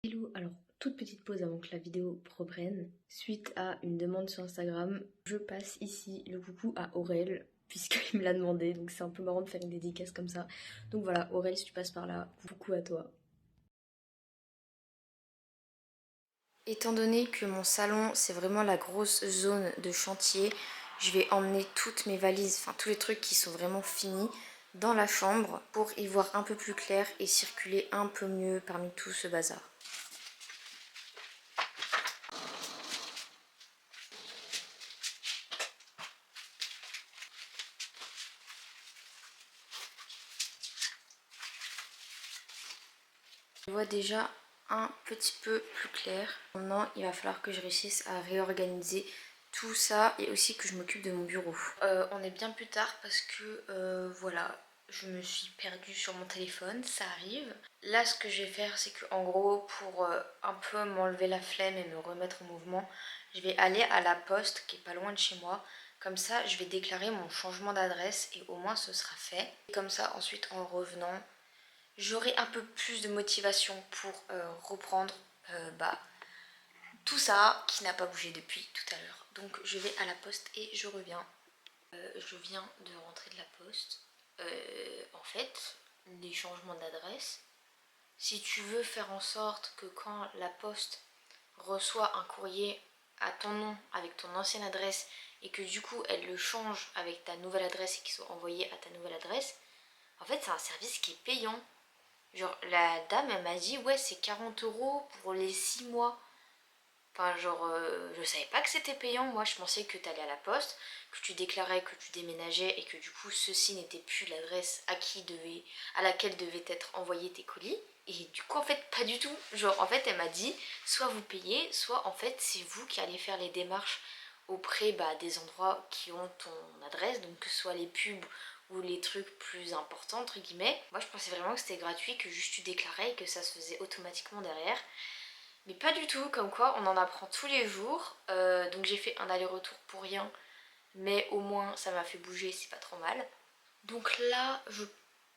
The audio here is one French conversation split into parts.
Hello, alors toute petite pause avant que la vidéo reprenne. Suite à une demande sur Instagram, je passe ici le coucou à Aurel, puisqu'il me l'a demandé, donc c'est un peu marrant de faire une dédicace comme ça. Donc voilà, Aurel, si tu passes par là, coucou à toi. Étant donné que mon salon c'est vraiment la grosse zone de chantier, je vais emmener toutes mes valises, enfin tous les trucs qui sont vraiment finis dans la chambre pour y voir un peu plus clair et circuler un peu mieux parmi tout ce bazar. Je vois déjà un petit peu plus clair. Maintenant, il va falloir que je réussisse à réorganiser tout ça et aussi que je m'occupe de mon bureau. On est bien plus tard parce que voilà, je me suis perdue sur mon téléphone, ça arrive. Là, ce que je vais faire, c'est que en gros, pour un peu m'enlever la flemme et me remettre en mouvement, je vais aller à la poste qui est pas loin de chez moi. Comme ça, je vais déclarer mon changement d'adresse et au moins ce sera fait. Et comme ça, ensuite, en revenant, j'aurai un peu plus de motivation pour reprendre tout ça qui n'a pas bougé depuis tout à l'heure. Donc je vais à la poste et je reviens. Je viens de rentrer de la poste. En fait, les changements d'adresse, si tu veux faire en sorte que quand la poste reçoit un courrier à ton nom avec ton ancienne adresse et que du coup elle le change avec ta nouvelle adresse et qu'il soit envoyé à ta nouvelle adresse, en fait c'est un service qui est payant. Genre, la dame, elle m'a dit, ouais, c'est 40 € pour les 6 mois. Enfin, genre, je savais pas que c'était payant. Moi, je pensais que t'allais à la poste, que tu déclarais que tu déménageais et que du coup, ceci n'était plus l'adresse à laquelle devaient être envoyés tes colis. Et du coup, en fait, pas du tout. Genre, en fait, elle m'a dit, soit vous payez, soit en fait, c'est vous qui allez faire les démarches auprès des endroits qui ont ton adresse, donc que ce soit les pubs ou les trucs plus importants entre guillemets. Moi je pensais vraiment que c'était gratuit, que juste tu déclarais et que ça se faisait automatiquement derrière. Mais pas du tout, comme quoi on en apprend tous les jours. Donc j'ai fait un aller-retour pour rien, mais au moins ça m'a fait bouger, c'est pas trop mal. Donc là,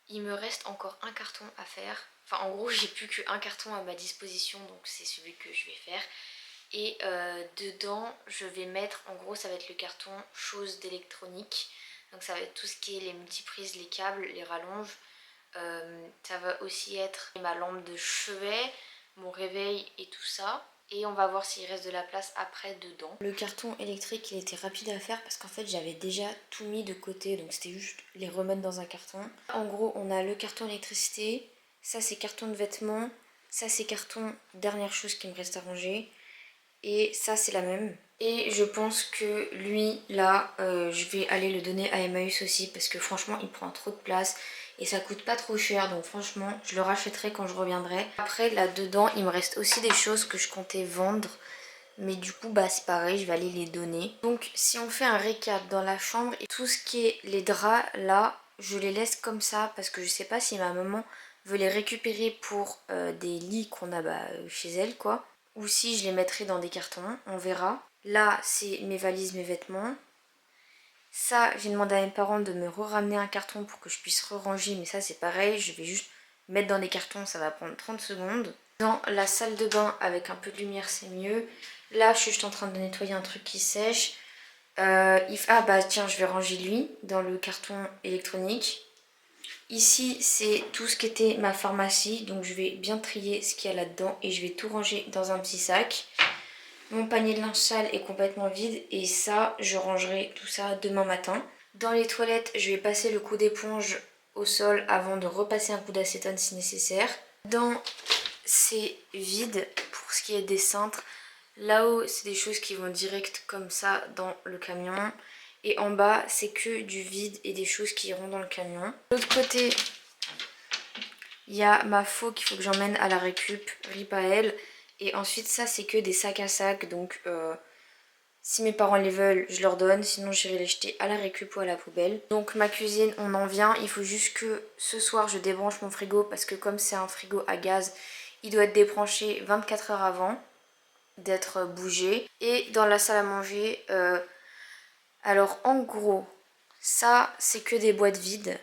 il me reste encore un carton à faire. Enfin en gros j'ai plus qu'un carton à ma disposition, donc c'est celui que je vais faire. Et dedans je vais mettre, en gros ça va être le carton choses d'électronique. Donc ça va être tout ce qui est les multiprises, les câbles, les rallonges. Ça va aussi être ma lampe de chevet, mon réveil et tout ça. Et on va voir s'il reste de la place après dedans. Le carton électrique il était rapide à faire parce qu'en fait j'avais déjà tout mis de côté. Donc c'était juste les remettre dans un carton. En gros on a le carton électricité. Ça c'est carton de vêtements. Ça c'est carton dernière chose qui me reste à ranger. Et ça c'est la même. Et je pense que lui là je vais aller le donner à Emmaüs aussi parce que franchement il prend trop de place et ça coûte pas trop cher, donc franchement je le rachèterai quand je reviendrai. Après là dedans il me reste aussi des choses que je comptais vendre, mais du coup c'est pareil, je vais aller les donner. Donc si on fait un récap dans la chambre, tout ce qui est les draps là je les laisse comme ça parce que je sais pas si ma maman veut les récupérer pour des lits qu'on a chez elle quoi, ou si je les mettrai dans des cartons, on verra. Là c'est mes valises, mes vêtements. Ça j'ai demandé à mes parents de me ramener un carton pour que je puisse ranger, mais ça c'est pareil, je vais juste mettre dans des cartons, ça va prendre 30 secondes. Dans la salle de bain avec un peu de lumière c'est mieux. Là je suis juste en train de nettoyer un truc qui sèche. Tiens, je vais ranger lui dans le carton électronique. Ici c'est tout ce qui était ma pharmacie, donc je vais bien trier ce qu'il y a là-dedans et je vais tout ranger dans un petit sac. Mon panier de linge sale est complètement vide et ça je rangerai tout ça demain matin. Dans les toilettes je vais passer le coup d'éponge au sol avant de repasser un coup d'acétone si nécessaire. Dans c'est vide pour ce qui est des cintres. Là-haut c'est des choses qui vont direct comme ça dans le camion. Et en bas c'est que du vide et des choses qui iront dans le camion. De l'autre côté il y a ma faux qu'il faut que j'emmène à la récup, rip à elle. Et ensuite ça c'est que des sacs à sac, donc si mes parents les veulent je leur donne, sinon j'irai les jeter à la récup ou à la poubelle. Donc ma cuisine on en vient, il faut juste que ce soir je débranche mon frigo parce que comme c'est un frigo à gaz, il doit être débranché 24 heures avant d'être bougé. Et dans la salle à manger, alors en gros ça c'est que des boîtes vides.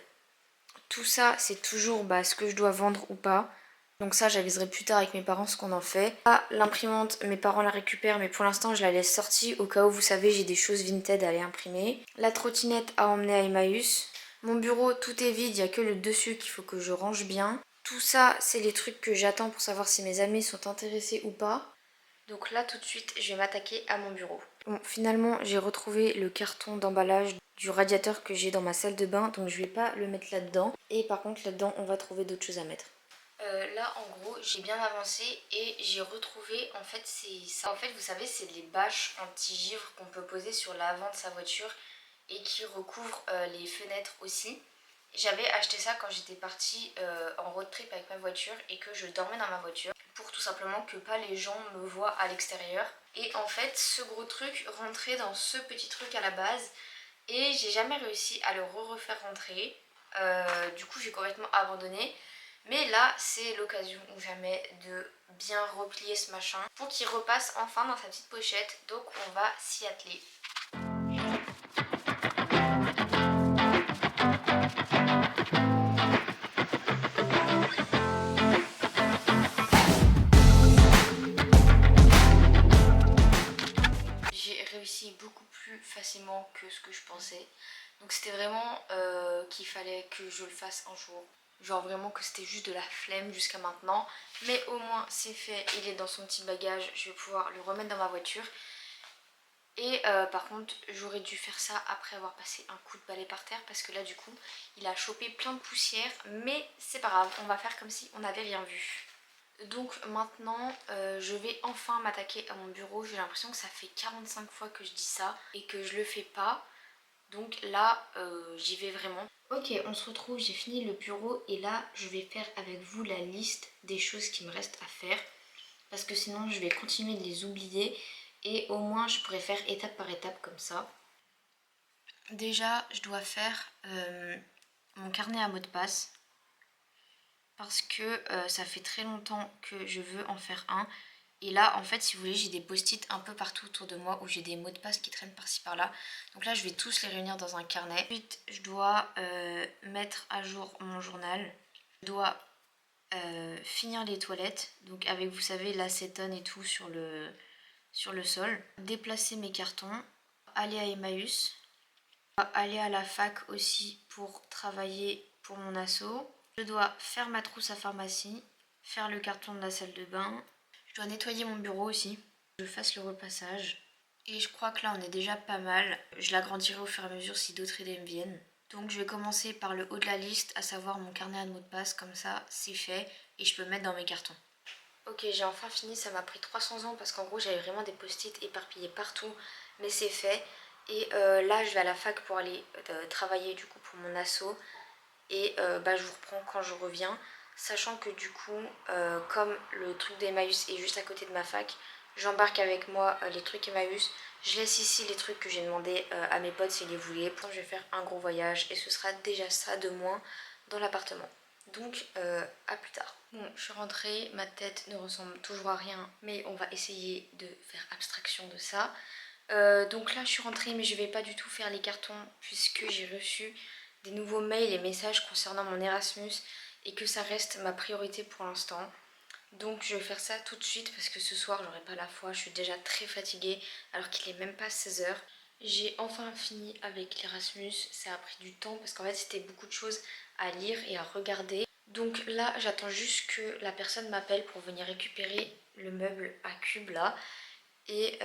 tout ça c'est toujours ce que je dois vendre ou pas. Donc ça j'aviserai plus tard avec mes parents ce qu'on en fait. Là l'imprimante, mes parents la récupèrent mais pour l'instant je la laisse sortie au cas où vous savez j'ai des choses Vinted à aller imprimer. La trottinette à emmener à Emmaüs. Mon bureau tout est vide, il n'y a que le dessus qu'il faut que je range bien. Tout ça c'est les trucs que j'attends pour savoir si mes amis sont intéressés ou pas. Donc là tout de suite je vais m'attaquer à mon bureau. Bon finalement j'ai retrouvé le carton d'emballage du radiateur que j'ai dans ma salle de bain, donc je vais pas le mettre là-dedans. Et par contre là-dedans on va trouver d'autres choses à mettre. Là en gros j'ai bien avancé et j'ai retrouvé en fait c'est ça. En fait vous savez c'est les bâches anti-givre qu'on peut poser sur l'avant de sa voiture et qui recouvrent les fenêtres aussi. J'avais acheté ça quand j'étais partie en road trip avec ma voiture et que je dormais dans ma voiture pour tout simplement que pas les gens me voient à l'extérieur. Et en fait ce gros truc rentrait dans ce petit truc à la base et j'ai jamais réussi à le refaire rentrer. Du coup j'ai complètement abandonné. Mais là c'est l'occasion ou jamais de bien replier ce machin pour qu'il repasse enfin dans sa petite pochette. Donc on va s'y atteler. J'ai réussi beaucoup plus facilement que ce que je pensais. Donc c'était vraiment qu'il fallait que je le fasse un jour. Genre vraiment que c'était juste de la flemme jusqu'à maintenant. Mais au moins c'est fait, il est dans son petit bagage. Je vais pouvoir le remettre dans ma voiture. Et par contre j'aurais dû faire ça après avoir passé un coup de balai par terre. Parce que là du coup il a chopé plein de poussière. Mais c'est pas grave, on va faire comme si on n'avait rien vu. Donc maintenant je vais enfin m'attaquer à mon bureau. J'ai l'impression que ça fait 45 fois que je dis ça et que je le fais pas. Donc là j'y vais vraiment. Ok, on se retrouve, j'ai fini le bureau et là je vais faire avec vous la liste des choses qui me restent à faire. Parce que sinon je vais continuer de les oublier et au moins je pourrais faire étape par étape comme ça. Déjà je dois faire mon carnet à mots de passe. Parce que ça fait très longtemps que je veux en faire un. Et là en fait si vous voulez j'ai des post-it un peu partout autour de moi où j'ai des mots de passe qui traînent par-ci par-là. Donc là je vais tous les réunir dans un carnet. Ensuite je dois mettre à jour mon journal. Je dois finir les toilettes. Donc avec vous savez l'acétone et tout sur le sol. Déplacer mes cartons. Aller à Emmaüs. Aller à la fac aussi pour travailler pour mon asso. Je dois faire ma trousse à pharmacie, faire le carton de la salle de bain. Je dois nettoyer mon bureau aussi. Je fasse le repassage. Et je crois que là on est déjà pas mal. Je l'agrandirai au fur et à mesure si d'autres idées me viennent. Donc je vais commencer par le haut de la liste, à savoir mon carnet à mots de passe. Comme ça c'est fait et je peux le mettre dans mes cartons. Ok, j'ai enfin fini, ça m'a pris 300 ans parce qu'en gros j'avais vraiment des post-it éparpillés partout. Mais c'est fait. Et là je vais à la fac pour aller travailler du coup pour mon asso. Et je vous reprends quand je reviens. Sachant que du coup, comme le truc d'Emmaüs est juste à côté de ma fac, j'embarque avec moi les trucs Emmaüs. Je laisse ici les trucs que j'ai demandé à mes potes s'ils les voulaient. Je vais faire un gros voyage et ce sera déjà ça de moins dans l'appartement. Donc à plus tard. Bon, je suis rentrée, ma tête ne ressemble toujours à rien, mais on va essayer de faire abstraction de ça. Donc là je suis rentrée mais je vais pas du tout faire les cartons puisque j'ai reçu des nouveaux mails et messages concernant mon Erasmus et que ça reste ma priorité pour l'instant. Donc je vais faire ça tout de suite parce que ce soir j'aurai pas la foi, je suis déjà très fatiguée alors qu'il est même pas 16h. J'ai enfin fini avec l'Erasmus, ça a pris du temps parce qu'en fait c'était beaucoup de choses à lire et à regarder. Donc là j'attends juste que la personne m'appelle pour venir récupérer le meuble à cube là. Et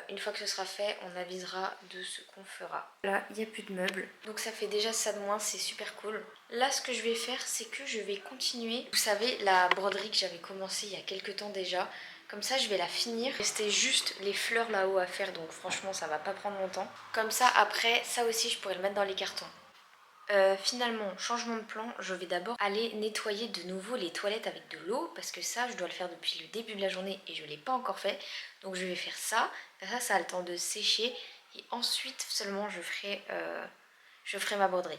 une fois que ce sera fait, on avisera de ce qu'on fera. Là, il n'y a plus de meubles. Donc ça fait déjà ça de moins, c'est super cool. Là, ce que je vais faire, c'est que je vais continuer. Vous savez, la broderie que j'avais commencé il y a quelques temps déjà. Comme ça, je vais la finir. Restait juste les fleurs là-haut à faire, donc franchement, ça va pas prendre longtemps. Comme ça, après, ça aussi, je pourrais le mettre dans les cartons. Finalement, changement de plan, je vais d'abord aller nettoyer de nouveau les toilettes avec de l'eau parce que ça, je dois le faire depuis le début de la journée et je ne l'ai pas encore fait. Donc je vais faire ça, ça a le temps de sécher et ensuite seulement je ferai ma broderie.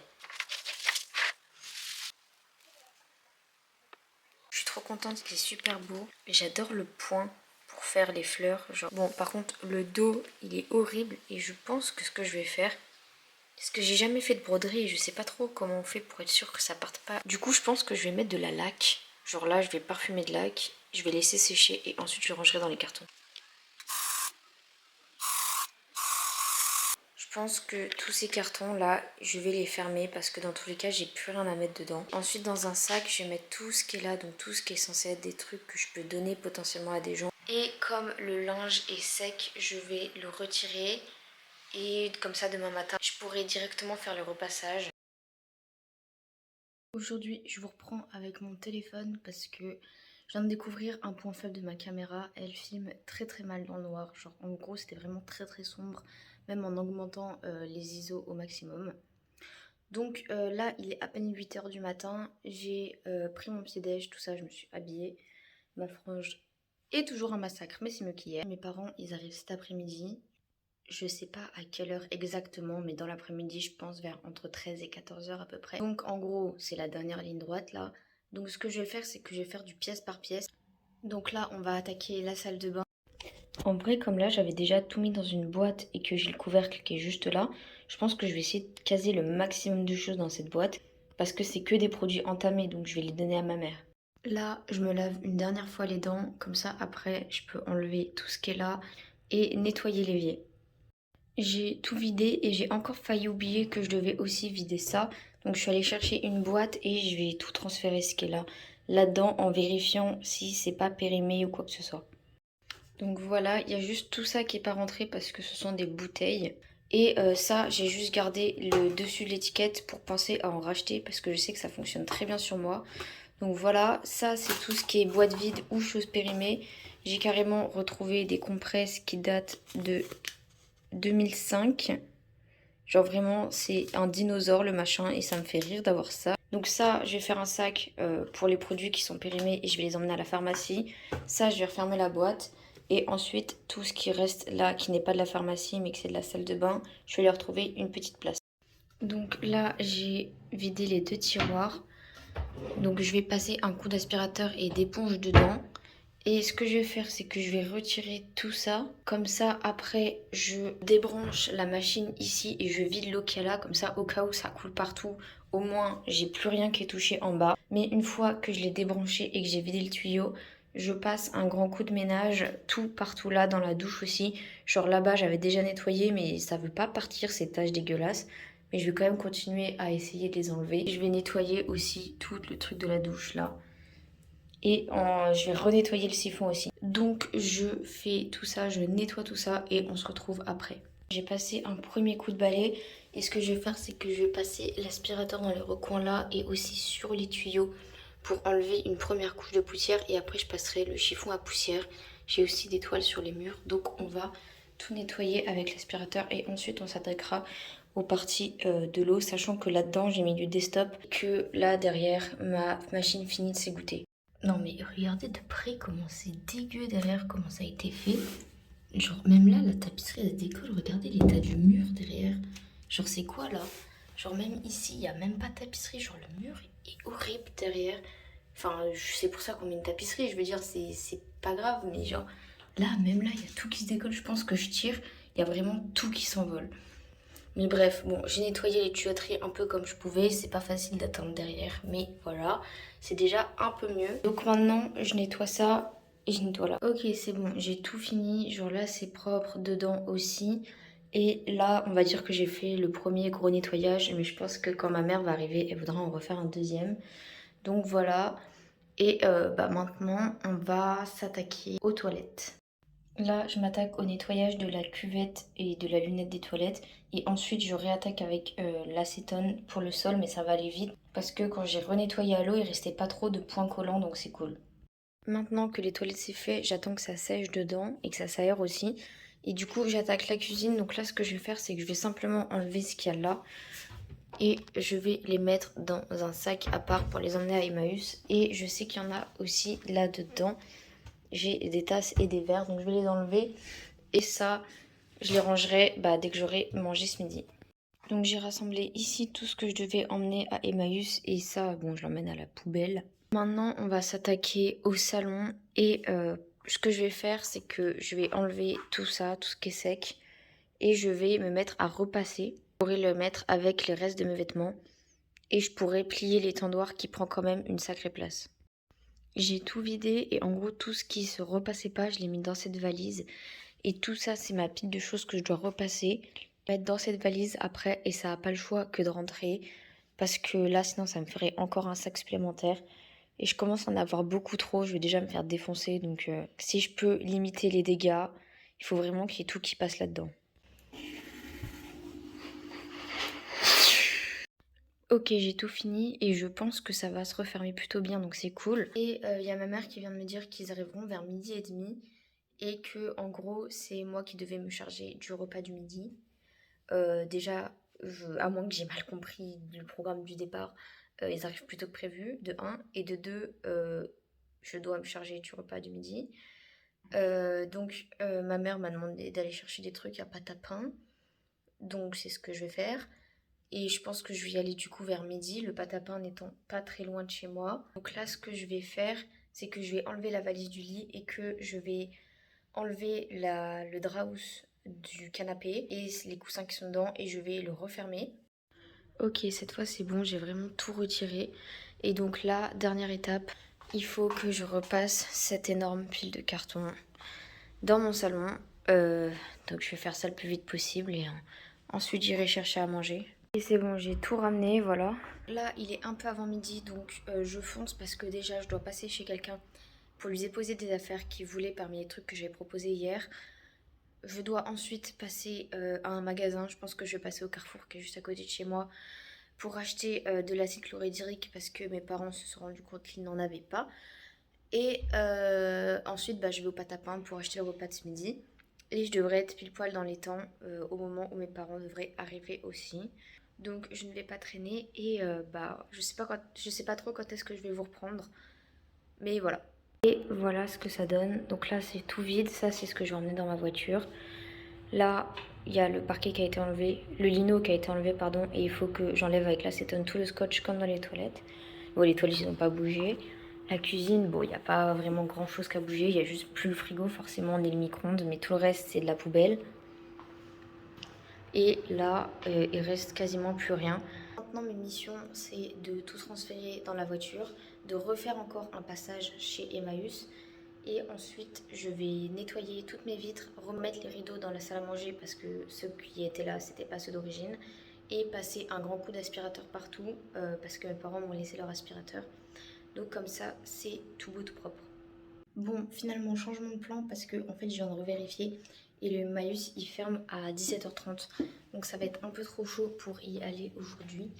Je suis trop contente, il est super beau. J'adore le point pour faire les fleurs. Genre... Bon, par contre, le dos, il est horrible et je pense que ce que je vais faire, Parce que j'ai jamais fait de broderie et je sais pas trop comment on fait pour être sûr que ça parte pas. Du coup je pense que je vais mettre de la laque. Genre là je vais parfumer de laque, je vais laisser sécher et ensuite je rangerai dans les cartons. Je pense que tous ces cartons là, je vais les fermer parce que dans tous les cas j'ai plus rien à mettre dedans. Ensuite dans un sac je vais mettre tout ce qui est là, donc tout ce qui est censé être des trucs que je peux donner potentiellement à des gens. Et comme le linge est sec, je vais le retirer. Et comme ça demain matin, je pourrai directement faire le repassage. Aujourd'hui, je vous reprends avec mon téléphone parce que je viens de découvrir un point faible de ma caméra. Elle filme très très mal dans le noir. Genre en gros, c'était vraiment très très sombre, même en augmentant les ISO au maximum. Donc là, il est à peine 8 h du matin. J'ai pris mon pied déj, tout ça, je me suis habillée. Ma frange est toujours un massacre, mais c'est mieux qu'hier. Mes parents, ils arrivent cet après-midi. Je sais pas à quelle heure exactement, mais dans l'après-midi, je pense vers entre 13 et 14 h à peu près. Donc en gros, c'est la dernière ligne droite là. Donc ce que je vais faire, c'est que je vais faire du pièce par pièce. Donc là, on va attaquer la salle de bain. En vrai, comme là, j'avais déjà tout mis dans une boîte et que j'ai le couvercle qui est juste là, je pense que je vais essayer de caser le maximum de choses dans cette boîte parce que c'est que des produits entamés, donc je vais les donner à ma mère. Là, je me lave une dernière fois les dents, comme ça après, je peux enlever tout ce qui est là et nettoyer l'évier. J'ai tout vidé et j'ai encore failli oublier que je devais aussi vider ça. Donc je suis allée chercher une boîte et je vais tout transférer ce qui est là-dedans en vérifiant si c'est pas périmé ou quoi que ce soit. Donc voilà, il y a juste tout ça qui est pas rentré parce que ce sont des bouteilles. Et ça, j'ai juste gardé le dessus de l'étiquette pour penser à en racheter parce que je sais que ça fonctionne très bien sur moi. Donc voilà, ça c'est tout ce qui est boîte vide ou choses périmées. J'ai carrément retrouvé des compresses qui datent de 2005. Genre vraiment, c'est un dinosaure le machin et ça me fait rire d'avoir ça. Donc ça, je vais faire un sac pour les produits qui sont périmés et je vais les emmener à la pharmacie. Ça, je vais refermer la boîte. Et ensuite, tout ce qui reste là, qui n'est pas de la pharmacie mais que c'est de la salle de bain, je vais leur trouver une petite place. Donc là, j'ai vidé les 2 tiroirs. Donc je vais passer un coup d'aspirateur et d'éponge dedans. Et ce que je vais faire, c'est que je vais retirer tout ça. Comme ça, après, je débranche la machine ici et je vide l'eau qu'il y a là. Comme ça, au cas où ça coule partout, au moins, j'ai plus rien qui est touché en bas. Mais une fois que je l'ai débranché et que j'ai vidé le tuyau, je passe un grand coup de ménage tout partout là, dans la douche aussi. Genre là-bas, j'avais déjà nettoyé, mais ça veut pas partir ces taches dégueulasses. Mais je vais quand même continuer à essayer de les enlever. Je vais nettoyer aussi tout le truc de la douche là. Et je vais renettoyer le siphon aussi. Donc je fais tout ça, je nettoie tout ça et on se retrouve après. J'ai passé un premier coup de balai et ce que je vais faire, c'est que je vais passer l'aspirateur dans les recoins là et aussi sur les tuyaux pour enlever une première couche de poussière et après je passerai le chiffon à poussière. J'ai aussi des toiles sur les murs, donc on va tout nettoyer avec l'aspirateur et ensuite on s'attaquera aux parties de l'eau, sachant que là-dedans j'ai mis du desktop, que là derrière ma machine finit de s'égoutter. Non mais regardez de près comment c'est dégueu derrière, comment ça a été fait. Genre même là, la tapisserie elle décolle, regardez l'état du mur derrière. Genre c'est quoi là? Genre même ici, il n'y a même pas de tapisserie, genre le mur est horrible derrière. Enfin, c'est pour ça qu'on met une tapisserie, je veux dire, c'est pas grave, mais genre là, même là, il y a tout qui se décolle, je pense que je tire, il y a vraiment tout qui s'envole. Mais bref, bon, j'ai nettoyé les tuyauteries un peu comme je pouvais. C'est pas facile d'attendre derrière, mais voilà, c'est déjà un peu mieux. Donc maintenant, je nettoie ça et je nettoie là. Ok, c'est bon, j'ai tout fini. Genre là, c'est propre, dedans aussi. Et là, on va dire que j'ai fait le premier gros nettoyage, mais je pense que quand ma mère va arriver, elle voudra en refaire un deuxième. Donc voilà. Et bah maintenant, on va s'attaquer aux toilettes. Là, je m'attaque au nettoyage de la cuvette et de la lunette des toilettes. Et ensuite, je réattaque avec l'acétone pour le sol, mais ça va aller vite. Parce que quand j'ai renettoyé à l'eau, il restait pas trop de points collants, donc c'est cool. Maintenant que les toilettes c'est fait, j'attends que ça sèche dedans et que ça s'aère aussi. Et du coup, j'attaque la cuisine. Donc là, ce que je vais faire, c'est que je vais simplement enlever ce qu'il y a là. Et je vais les mettre dans un sac à part pour les emmener à Emmaüs. Et je sais qu'il y en a aussi là-dedans. J'ai des tasses et des verres, donc je vais les enlever. Et ça, je les rangerai dès que j'aurai mangé ce midi. Donc j'ai rassemblé ici tout ce que je devais emmener à Emmaüs. Et ça, bon, je l'emmène à la poubelle. Maintenant, on va s'attaquer au salon. Et ce que je vais faire, c'est que je vais enlever tout ça, tout ce qui est sec. Et je vais me mettre à repasser. pourrais le mettre avec les restes de mes vêtements et je pourrais plier l'étendoir qui prend quand même une sacrée place. J'ai tout vidé et en gros tout ce qui se repassait pas, je l'ai mis dans cette valise. Et tout ça, c'est ma pile de choses que je dois repasser, mettre dans cette valise après et ça n'a pas le choix que de rentrer parce que là, sinon, ça me ferait encore un sac supplémentaire. Et je commence à en avoir beaucoup trop, je vais déjà me faire défoncer. Donc si je peux limiter les dégâts, il faut vraiment qu'il y ait tout qui passe là-dedans. Ok, j'ai tout fini et je pense que ça va se refermer plutôt bien, donc c'est cool. Et il y a ma mère qui vient de me dire qu'ils arriveront vers 12h30 et que en gros c'est moi qui devais me charger du repas du midi. Déjà, à moins que j'ai mal compris le programme du départ, ils arrivent plus tôt que prévu, de 1, et de 2, je dois me charger du repas du midi. Donc ma mère m'a demandé d'aller chercher des trucs à pâte à pain, donc c'est ce que je vais faire. Et je pense que je vais y aller du coup vers midi, le pâte à pain n'étant pas très loin de chez moi. Donc là, ce que je vais faire, c'est que je vais enlever la valise du lit et que je vais enlever le drap housse du canapé et les coussins qui sont dedans et je vais le refermer. Ok, cette fois c'est bon, j'ai vraiment tout retiré. Et donc là, dernière étape, il faut que je repasse cette énorme pile de carton dans mon salon. Donc je vais faire ça le plus vite possible et ensuite j'irai chercher à manger. Et c'est bon, j'ai tout ramené, voilà. Là, il est un peu avant midi, donc je fonce parce que déjà, je dois passer chez quelqu'un pour lui déposer des affaires qu'il voulait parmi les trucs que j'avais proposés hier. Je dois ensuite passer à un magasin, je pense que je vais passer au Carrefour qui est juste à côté de chez moi pour acheter de l'acide chlorhydrique parce que mes parents se sont rendus compte qu'ils n'en avaient pas. Et ensuite, je vais au pâte à pain pour acheter le repas de ce midi. Et je devrais être pile poil dans les temps au moment où mes parents devraient arriver aussi. Donc je ne vais pas traîner et je sais pas trop quand est-ce que je vais vous reprendre. Mais voilà. Et voilà ce que ça donne. Donc là c'est tout vide, ça c'est ce que j'ai emmené dans ma voiture. Là il y a le parquet qui a été enlevé, le lino qui a été enlevé pardon. Et il faut que j'enlève avec l'acétone tout le scotch comme dans les toilettes. Bon les toilettes ils n'ont pas bougé. La cuisine, bon il n'y a pas vraiment grand chose qu'à bouger. Il y a juste plus le frigo forcément ni le micro-ondes. Mais tout le reste c'est de la poubelle. Et là, il reste quasiment plus rien. Maintenant, mes missions, c'est de tout transférer dans la voiture, de refaire encore un passage chez Emmaüs. Et ensuite, je vais nettoyer toutes mes vitres, remettre les rideaux dans la salle à manger parce que ceux qui étaient là, c'était pas ceux d'origine. Et passer un grand coup d'aspirateur partout parce que mes parents m'ont laissé leur aspirateur. Donc comme ça, c'est tout beau, tout propre. Bon, finalement, changement de plan parce que en fait, je viens de revérifier et le Emmaüs il ferme à 17h30. Donc ça va être un peu trop chaud pour y aller aujourd'hui.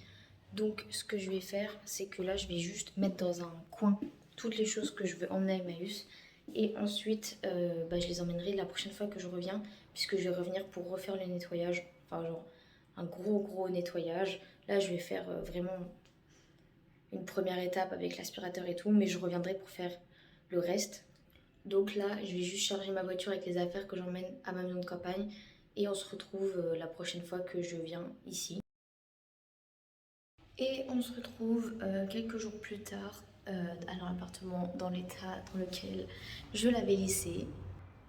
Donc ce que je vais faire, c'est que là, je vais juste mettre dans un coin toutes les choses que je veux emmener à Emmaüs. Et ensuite, je les emmènerai la prochaine fois que je reviens puisque je vais revenir pour refaire le nettoyage. Enfin, genre un gros nettoyage. Là, je vais faire vraiment une première étape avec l'aspirateur et tout, mais je reviendrai pour faire le reste. Donc là, je vais juste charger ma voiture avec les affaires que j'emmène à ma maison de campagne et on se retrouve la prochaine fois que je viens ici. Et on se retrouve quelques jours plus tard dans l'appartement dans l'état dans lequel je l'avais laissé.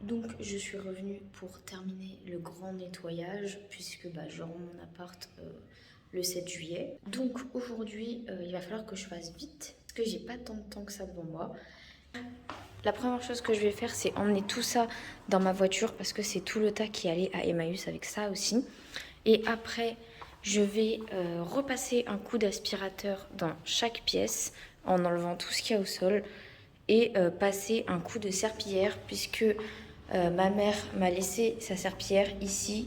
Donc je suis revenue pour terminer le grand nettoyage puisque je rends mon appart le 7 juillet. Donc aujourd'hui, il va falloir que je fasse vite parce que j'ai pas tant de temps que ça devant moi. La première chose que je vais faire, c'est emmener tout ça dans ma voiture parce que c'est tout le tas qui allait à Emmaüs avec ça aussi. Et après, je vais repasser un coup d'aspirateur dans chaque pièce en enlevant tout ce qu'il y a au sol et passer un coup de serpillière puisque ma mère m'a laissé sa serpillière ici,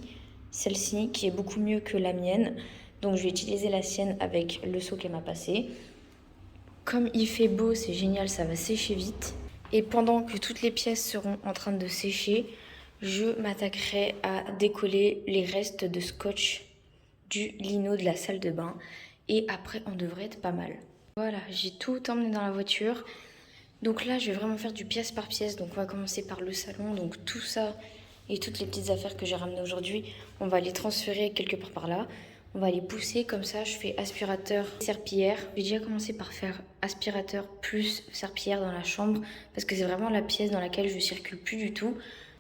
celle-ci qui est beaucoup mieux que la mienne. Donc je vais utiliser la sienne avec le seau qu'elle m'a passé. Comme il fait beau, c'est génial, ça va sécher vite. Et pendant que toutes les pièces seront en train de sécher, je m'attaquerai à décoller les restes de scotch du lino de la salle de bain. Et après, on devrait être pas mal. Voilà, j'ai tout emmené dans la voiture. Donc là, je vais vraiment faire du pièce par pièce. Donc on va commencer par le salon. Donc tout ça et toutes les petites affaires que j'ai ramenées aujourd'hui, on va les transférer quelque part par là. On va les pousser comme ça, je fais aspirateur, serpillière. J'ai déjà commencé par faire aspirateur plus serpillière dans la chambre parce que c'est vraiment la pièce dans laquelle je circule plus du tout.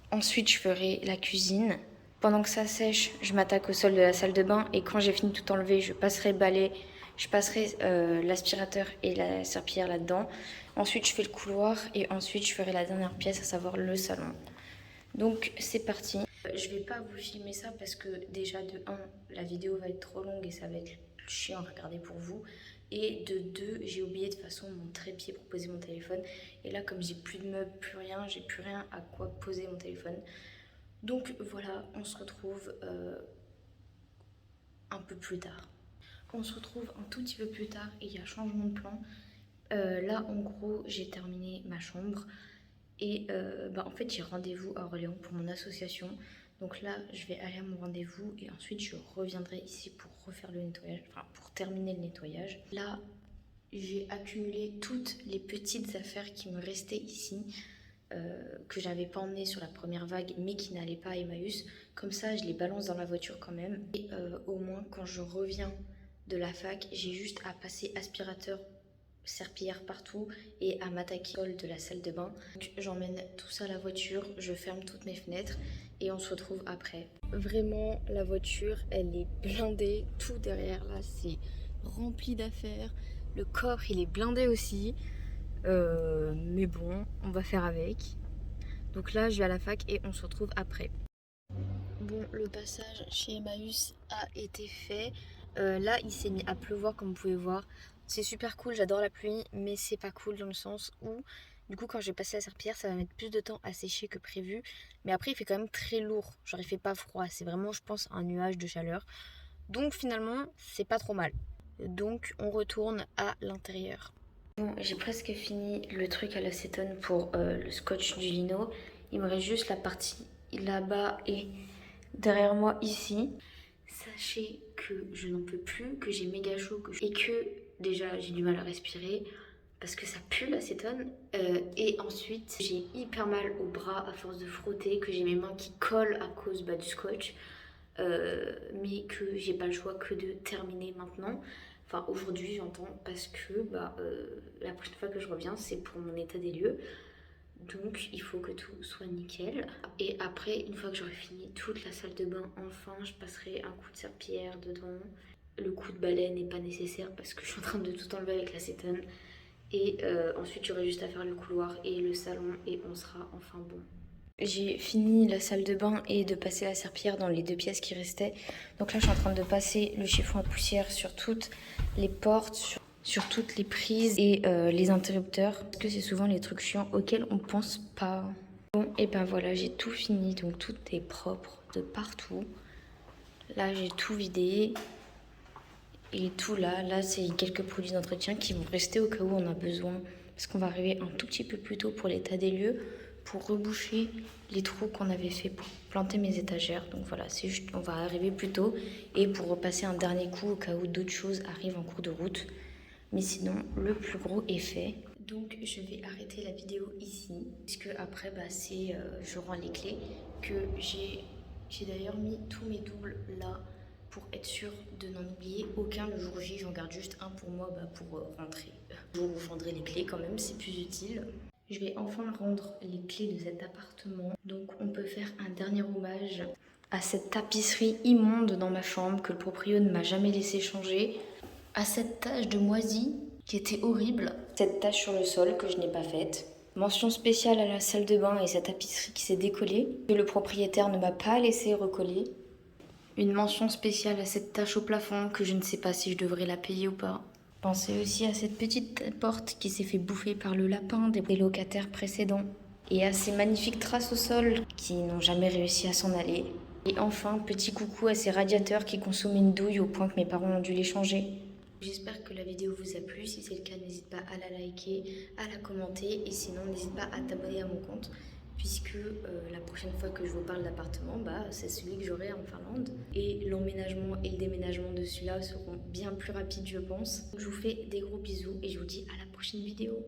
Ensuite, je ferai la cuisine Pendant que ça sèche, je m'attaque au sol de la salle de bain et quand j'ai fini tout enlever, je passerai le balai, je passerai l'aspirateur et la serpillière là-dedans. Ensuite, je fais le couloir et ensuite, je ferai la dernière pièce, à savoir le salon. Donc, c'est parti. Je vais pas vous filmer ça parce que déjà, de 1, la vidéo va être trop longue et ça va être chiant à regarder pour vous. Et de 2, j'ai oublié de toute façon mon trépied pour poser mon téléphone. Et là, comme j'ai plus de meubles, plus rien, j'ai plus rien à quoi poser mon téléphone. Donc voilà, on se retrouve un peu plus tard. On se retrouve un tout petit peu plus tard et il y a changement de plan. Là, en gros, j'ai terminé ma chambre et en fait, j'ai rendez-vous à Orléans pour mon association. Donc là, je vais aller à mon rendez-vous et ensuite, je reviendrai ici pour refaire le nettoyage, enfin pour terminer le nettoyage. Là, j'ai accumulé toutes les petites affaires qui me restaient ici. Que j'avais pas emmené sur la première vague mais qui n'allait pas à Emmaüs. Comme ça, je les balance dans la voiture quand même. Et au moins, quand je reviens de la fac, j'ai juste à passer aspirateur, serpillière partout et à m'attaquer au sol de la salle de bain. Donc j'emmène tout ça à la voiture, je ferme toutes mes fenêtres et on se retrouve après. Vraiment, la voiture, elle est blindée. Tout derrière là, c'est rempli d'affaires. Le coffre, il est blindé aussi. Mais bon, on va faire avec. Donc là, je vais à la fac et on se retrouve après. Bon, le passage chez Emmaüs a été fait. Là, il s'est mis à pleuvoir comme vous pouvez voir. C'est super cool, j'adore la pluie, mais c'est pas cool dans le sens où, du coup, quand je vais passer la serpillière, ça va mettre plus de temps à sécher que prévu. Mais après, il fait quand même très lourd. Genre, il fait pas froid. C'est vraiment, je pense, un nuage de chaleur. Donc finalement, c'est pas trop mal. Donc, on retourne à l'intérieur. Bon, j'ai presque fini le truc à l'acétone pour le scotch du lino. Il me reste juste la partie là-bas et derrière moi ici. Sachez que je n'en peux plus, que j'ai méga chaud et que déjà j'ai du mal à respirer parce que ça pue l'acétone. Et ensuite j'ai hyper mal au bras à force de frotter, que j'ai mes mains qui collent à cause du scotch. Mais que j'ai pas le choix que de terminer maintenant. Enfin aujourd'hui j'entends parce que la prochaine fois que je reviens c'est pour mon état des lieux. Donc il faut que tout soit nickel. Et après une fois que j'aurai fini toute la salle de bain, enfin je passerai un coup de serpillière dedans. Le coup de balai n'est pas nécessaire parce que je suis en train de tout enlever avec l'acétone. Et ensuite j'aurai juste à faire le couloir et le salon et on sera enfin bon. J'ai fini la salle de bain et de passer la serpillière dans les 2 pièces qui restaient. Donc là, je suis en train de passer le chiffon à poussière sur toutes les portes, sur toutes les prises et les interrupteurs. Parce que c'est souvent les trucs chiants auxquels on pense pas. Bon, et ben voilà, j'ai tout fini. Donc tout est propre de partout. Là, j'ai tout vidé. Et tout là, c'est quelques produits d'entretien qui vont rester au cas où on a besoin. Parce qu'on va arriver un tout petit peu plus tôt pour l'état des lieux, pour reboucher les trous qu'on avait fait pour planter mes étagères. Donc voilà, c'est juste, on va arriver plus tôt et pour repasser un dernier coup au cas où d'autres choses arrivent en cours de route. Mais sinon, le plus gros est fait. Donc je vais arrêter la vidéo ici, puisque après, je rends les clés que j'ai d'ailleurs mis tous mes doubles là pour être sûre de n'en oublier aucun le jour J. J'en garde juste un pour moi pour rentrer. Le jour où je rendrai les clés quand même, c'est plus utile. Je vais enfin rendre les clés de cet appartement. Donc on peut faire un dernier hommage à cette tapisserie immonde dans ma chambre que le proprio ne m'a jamais laissé changer. À cette tache de moisi qui était horrible. Cette tache sur le sol que je n'ai pas faite. Mention spéciale à la salle de bain et sa tapisserie qui s'est décollée, que le propriétaire ne m'a pas laissé recoller. Une mention spéciale à cette tache au plafond que je ne sais pas si je devrais la payer ou pas. Pensez aussi à cette petite porte qui s'est fait bouffer par le lapin des locataires précédents. Et à ces magnifiques traces au sol qui n'ont jamais réussi à s'en aller. Et enfin, petit coucou à ces radiateurs qui consomment une douille au point que mes parents ont dû les changer. J'espère que la vidéo vous a plu. Si c'est le cas, n'hésite pas à la liker, à la commenter. Et sinon, n'hésite pas à t'abonner à mon compte. Puisque la prochaine fois que je vous parle d'appartement, c'est celui que j'aurai en Finlande. Et l'emménagement et le déménagement de celui-là seront bien plus rapides, je pense. Donc, je vous fais des gros bisous et je vous dis à la prochaine vidéo.